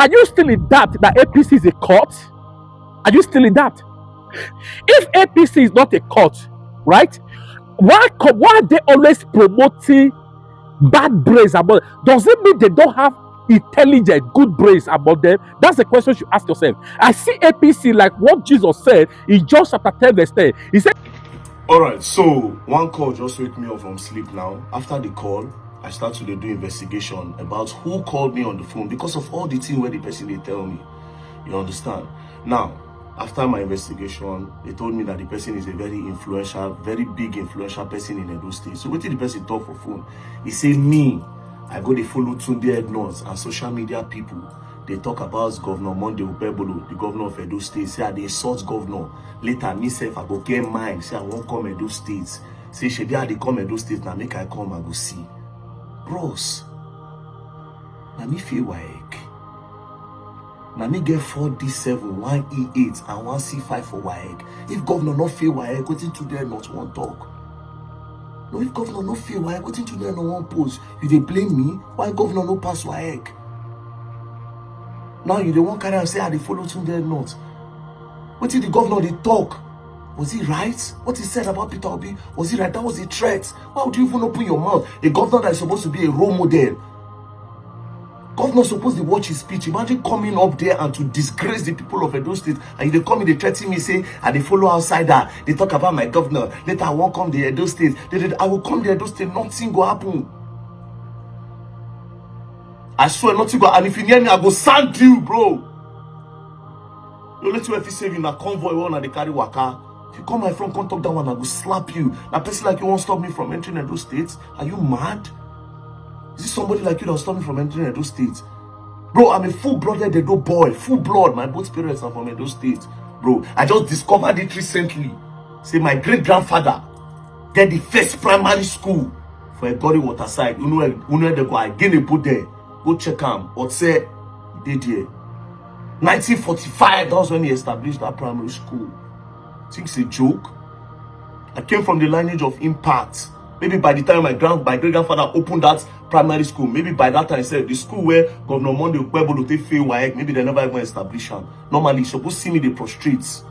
Are you still in doubt that APC is a cult? Are you still in doubt? If APC is not a cult, right? Why are they always promoting bad brains about it? Does it mean they don't have intelligent, good brains about them? That's the question you should ask yourself. I see APC like what Jesus said in John chapter 10 verse 10. He said, Alright, so one call just wake me up from sleep now. After the call, I start to do investigation about who called me on the phone because of all the things where the person they tell me. You understand? Now, after my investigation, they told me that the person is a very influential, very big influential person in Edo State. So what did the person talk for phone? He said, me, I go to follow Tunde Edmonds and social media people. They talk about Governor Monday Ubebolo, the governor of Edo State. Say, they insult governor. Later, myself, I go get mine. Say, I won't come Edo State. Say, she they come Edo State, now make I come and go see. Bros, now me feel like. Now me get 4D7, 1E8, and 1C5 for WAEG. If governor not feel WAEG, waiting to there not one talk. No, if governor not feel WAEG, waiting to there not one post. You they blame me, why governor no pass WAEG? Now you the one carry and say, they follow to there not. What did the governor they talk? Was he right? What he said about Peter Obi, was he right? That was a threat. Why would you even open your mouth? A governor that is supposed to be a role model. Governor supposed to watch his speech. Imagine coming up there and to disgrace the people of Edo State. And they come in, they threaten me, say, and they follow outsider. They talk about my governor. Later, I won't come to Edo State. I will come to Edo State. Nothing will happen. I swear, nothing will happen. And if you near me, I go sand you, bro. You let you if you save you in a convoy one and they carry waka. If you come my front, come talk that one, I go slap you. Now, person like you won't stop me from entering Edo State. Are you mad? Is this somebody like you that will stop me from entering Edo State? Bro, I'm a full-blooded Edo boy. Full blood. My both parents are from Edo State. Bro, I just discovered it recently. Say my great-grandfather get the first primary school for Egori Waterside. You know they go, I get a put there. Go check him. Or say, he did here. 1945, that was when he established that primary school. Think it's a joke? I came from the lineage of impact. Maybe by the time my great-grandfather opened that primary school, maybe by that time, he said the school where Governor Monday Ubebolo they fail WAEG, maybe they never even established them. Normally, you're supposed to see me, they prostrate.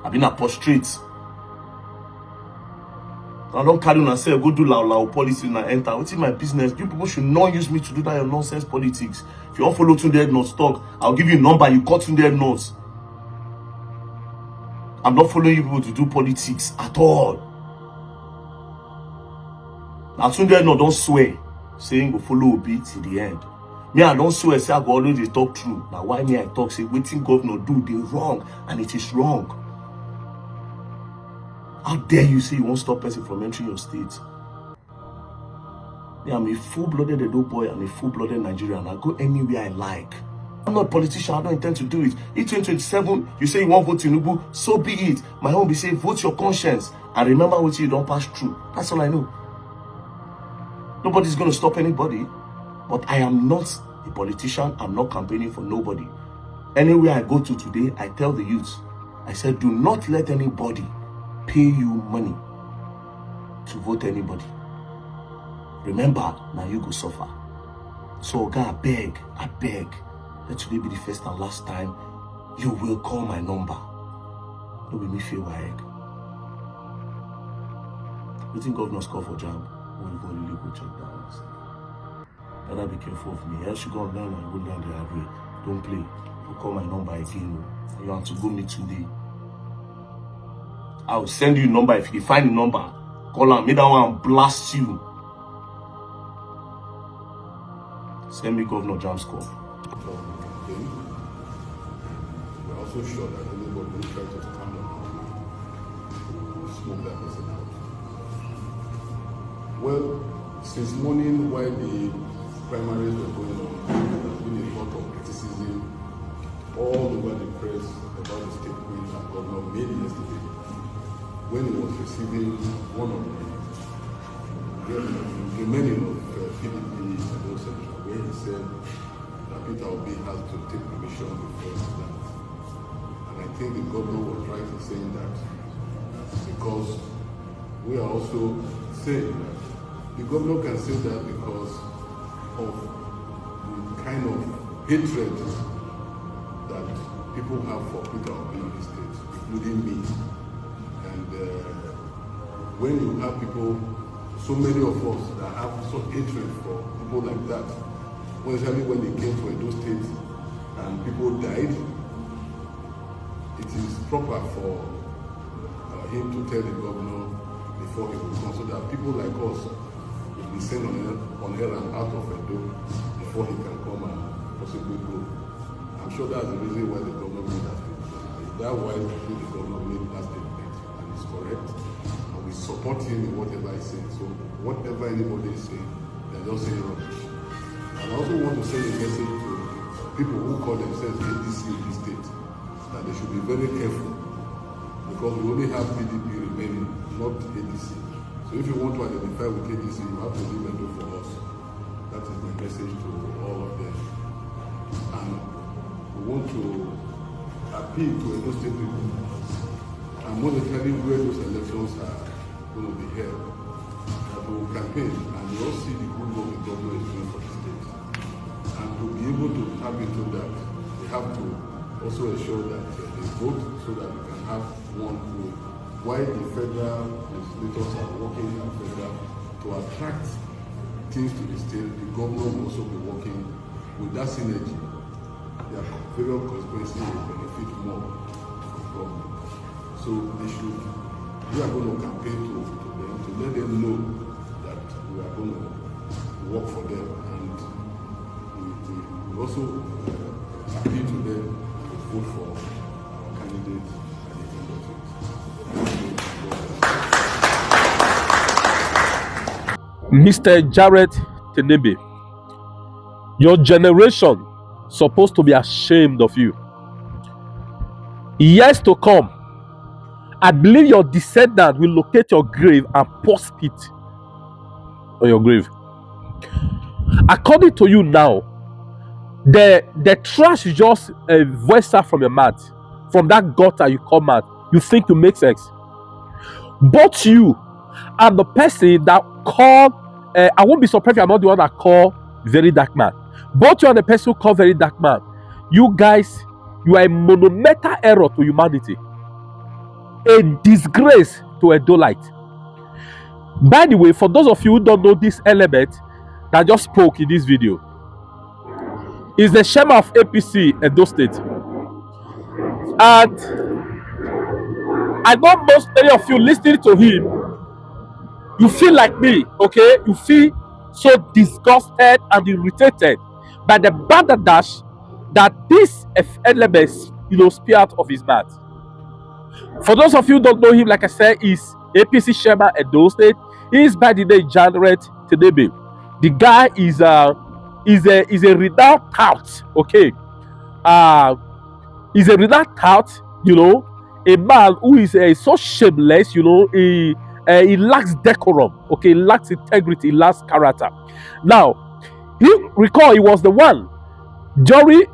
I've been a prostrate. I don't carry on and say, go do lao policy and enter. What's in my business? You people should not use me to do that your nonsense politics. If you don't follow Tunde Edmonds talk, I'll give you a number, you cut Tunde Edmonds. I'm not following you people to do politics at all. Now Tunde Edmonds don't swear, saying go follow Obi to the end. Me, I don't swear, say I go always talk true. Now why me I talk, say waiting governor do the wrong, and it is wrong. How dare you say you won't stop person from entering your state? Yeah, I'm a full-blooded Edo boy, I'm a full-blooded Nigerian. I go anywhere I like. I'm not a politician, I don't intend to do it. In 2027, you say you want to vote Tinubu, so be it. My home be say, vote your conscience. And remember what you don't pass through. That's all I know. Nobody's going to stop anybody. But I am not a politician, I'm not campaigning for nobody. Anywhere I go to today, I tell the youth, I said, do not let anybody pay you money to vote anybody. Remember, now you go suffer. So God, I beg, let today be the first and last time you will call my number. Don't make me feel like. You think governors call for job? When you go really go check that. Better be careful of me. Else you go online and go down the hard way. Don't play. You call my number again. You want to go meet today. I will send you a number. If you find the number, call and make that one blast you. Send me Governor Jam's call. We're also sure that anybody who tries to stand up will smoke that person out. Well, since morning while the primaries were going on, there's been a lot of criticism all over the press about the statement that Governor made yesterday when he was receiving one of the remaining of PDP Central, where he said that Peter Obi has to take permission before he starts. And I think the governor was right in saying that because we are also saying that the governor can say that because of the kind of hatred that people have for Peter Obi in the state, including me. And when you have people, so many of us that have such hatred for people like that, especially when they came to Edo State and people died, it is proper for him to tell the governor before he will come, so that people like us will be sent on errand out of Edo before he can come and possibly go. I'm sure that's the reason why the governor made that statement. That's why the governor made that statement, and it's correct. And we support him in whatever he's saying. So whatever anybody is saying, they're just saying rubbish. And I also want to send a message to people who call themselves APC in this state, that they should be very careful, because we only have PDP remaining, not APC. So if you want to identify with APC, you have to leave and do for us. That is my message to all of them. And we want to appeal to Edo State people, and monitoring where those elections are going to be held, that we will campaign and we all see the good work the government is doing for the state. And to be able to tap into that, we have to also ensure that they vote, so that we can have one vote. While the federal legislators are working in federal to attract things to the state, the government will also be working with that synergy. Their various constituencies will benefit more from government. So we are going to campaign to them, to let them know that we are going to work for them, and we also appeal to them to vote for our candidates at the end of it. Mr. Jareth Tenebe, your generation supposed to be ashamed of you. Years to come, I believe your descendant will locate your grave and pour spit on your grave. According to you now, the trash is just a voice out from your mouth, from that gutter you come out. You think you make sense. But you are the person that called, I won't be surprised if I'm not the one that called Verydarkman. Both you and the person who called Verydarkman, you guys, you are a monumental error to humanity, a disgrace to a Dolite. By the way, for those of you who don't know this element that just spoke in this video, is the chairman of APC Edo State. And I know most many of you listening to him, you feel like me, okay? You feel so disgusted and irritated by the dash that this element, spew out of his mouth. For those of you who don't know him, like I said, is APC Chairman Edo State. He is by the name Jareth Tenebe. The guy is a renowned tout, okay? He's a renowned tout, a man who is so shameless, he lacks decorum, okay? He lacks integrity, he lacks character. Now, he was the one during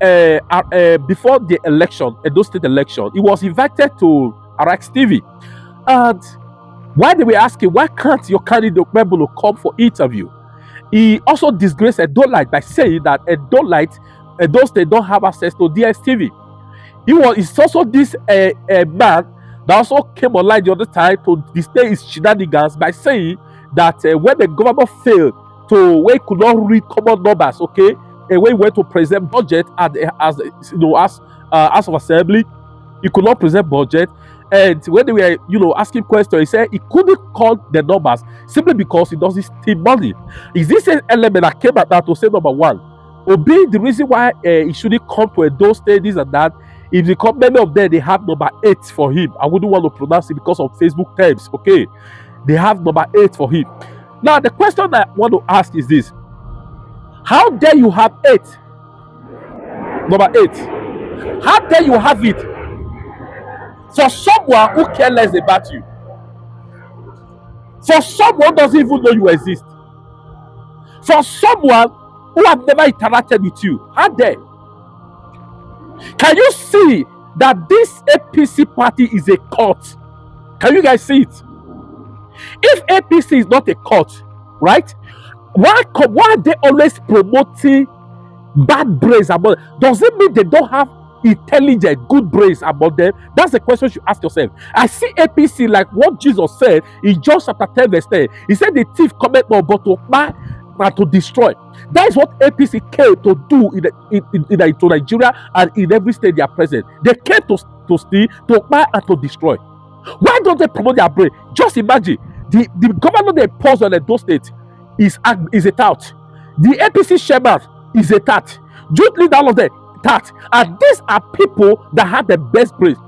before the election, Edo State election. He was invited to H8t TV, and while they were asking, why can't your candidate Membolo come for interview, he also disgraced Edo-lite by saying that Edo State don't have access to DSTV. He's also this man that also came online the other time to display his shenanigans by saying that when the government failed to, when he could not read common numbers, okay, and when he went to present budget as of assembly, he could not present budget. And when they were, asking questions, he said he couldn't call the numbers simply because he doesn't steal money. Is this an element that came out now to say, number one, Obi, the reason why he shouldn't come to Edo State, this and that, is because many of them, they have number 8 for him. I wouldn't want to pronounce it because of Facebook terms, okay? They have number 8 for him. Now, the question I want to ask is this. How dare you have 8? Number 8. How dare you have it for someone who cares less about you? For someone who doesn't even know you exist? For someone who have never interacted with you? How dare? Can you see that this APC party is a cult? Can you guys see it? If APC is not a cult, right? Why are they always promoting bad brains about them? Does it mean they don't have intelligent, good brains about them? That's the question you ask yourself. I see APC like what Jesus said in John chapter 10 verse 10. He said the thief cometh not but to buy and to destroy. That is what APC came to do in Nigeria and in every state they are present. They came to steal, to buy and to destroy. Why don't they promote their brain? Just imagine the governor they pose on those states is a tout. The APC chairman is a tout. Youth leader, all of them tout. And these are people that have the best brains.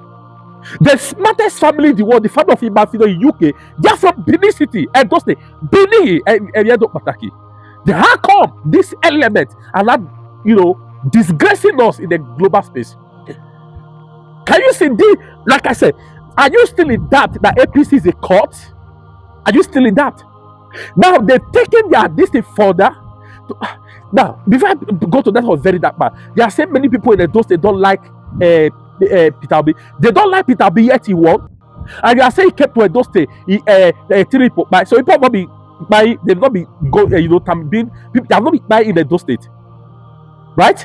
The smartest family in the world, the family of Ibafido in UK, they are from Benin City and those states. Benin and Edo Pataki. How come this element are not, disgracing us in the global space? Can you see this? Like I said, are you still in that APC is a cult? Are you still in that? Now they've taken this thing further. Now, before I go to that whole very dark man, there are so many people in those they don't like Peter Obi. They don't like Peter Obi yet he won. And you are saying he kept to those state. So he probably by they've not been go being people, they have not been buying in those state. Right?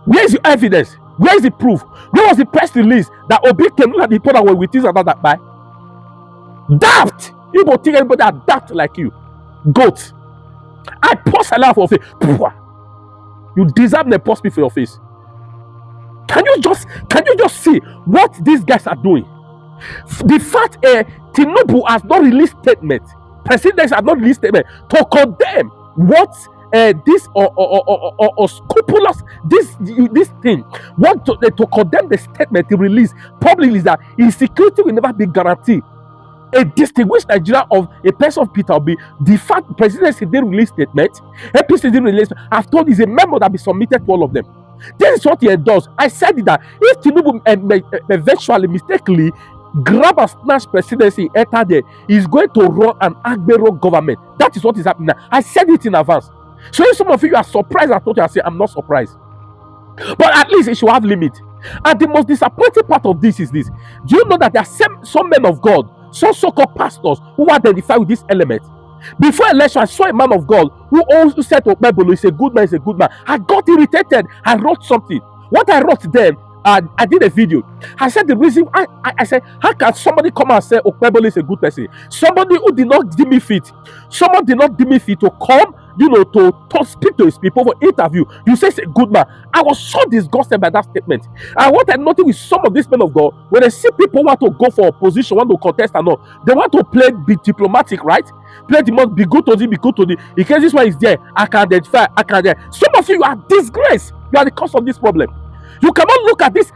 Where is the evidence? Where is the proof? Where was the press release that Obi came and the people that were with us about that buy? Daft! You don't think anybody are daft like you. Goat. I post a lot for your face. You deserve the post me for your face. Can you just see what these guys are doing? The fact Tinubu has not released statement, presidents have not released statement to condemn what this or scrupulous this thing. Want to condemn the statement he released publicly is that his security will never be guaranteed. A distinguished Nigeria of a person of Peter Obi, the fact presidency didn't release statement, APC didn't release. I've told is a memo that be submitted to all of them. This is what he does. I said it that if Tinubu eventually mistakenly grab and snatch presidency, enter there, he's going to run an Agbero government. That is what is happening now. I said it in advance. So if some of you are surprised, I thought you are saying I'm not surprised. But at least it should have limit. And the most disappointing part of this is this. Do you know that there are some men of God, some so-called pastors who identify with this element? Before election, I saw a man of God who also said to Bible, he's a good man, he's a good man. I got irritated. I wrote something. What I wrote then, I did a video. I said the reason, I said, how can somebody come and say Bible is a good person? Somebody who did not deem me fit. Someone did not deem me fit to come, to speak to his people for interview. You say it's a good man. I was so disgusted by that statement. And what I noticed with some of these men of God, when they see people want to go for a position, want to contest and all, they want to be diplomatic, right? Play the most, be good to them, be good to them. In case this one is there, I can identify, Some of you are disgraced. You are the cause of this problem. You cannot look at this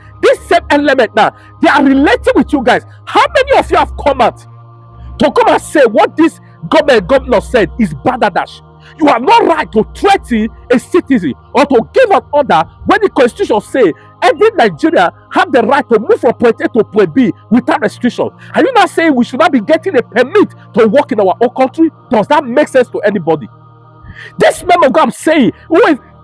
same element now. They are relating with you guys. How many of you have come out to come and say what this governor said is badadash? You are not right to threaten a citizen or to give an order when the constitution say every Nigerian have the right to move from point A to point B without restriction. Are you not saying we should not be getting a permit to work in our own country? Does that make sense to anybody? This man of God I'm saying,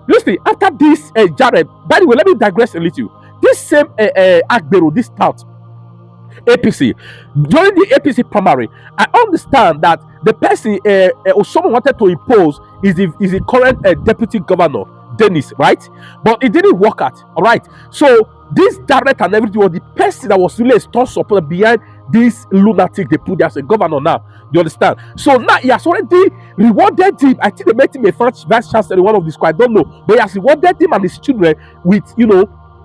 listen, after this Jareth, by the way, let me digress a little. This same Agbero, this stout APC, during the APC primary, I understand that the person or someone wanted to impose is the current deputy governor, Dennis, right? But it didn't work out, all right? So this Jareth and everything was the person that was really a strong supporter behind this lunatic they put there as a governor now. You understand? So now he has already rewarded him. I think they made him a vice chancellor in one of the school. I don't know. But he has rewarded him and his children with,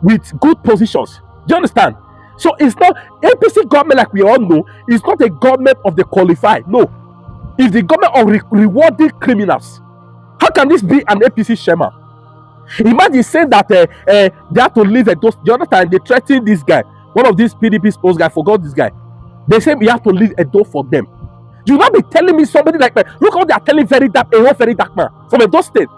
with good positions. Do you understand? So it's not APC government like we all know. It's not a government of the qualified. No. It's the government of rewarding criminals. How can this be an APC chairman? Imagine saying that they have to leave the other time they threatened this guy. One of these PDP supposed guy forgot this guy. They say we have to leave a door for them. You not be telling me somebody like that. Look how they are telling very dark man from Edo State.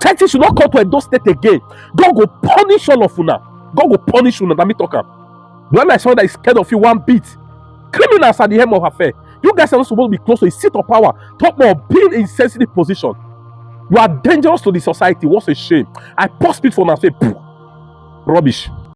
Threatening should not come to Edo State again. God go punish all of you now. God go punish you now. Let me talk am. When I saw that is scared of you one bit. Criminals are the hem of affair. You guys are not supposed to be close to a seat of power. Talk more being in sensitive position. You are dangerous to the society. What's a shame. I post it for now. Say, rubbish.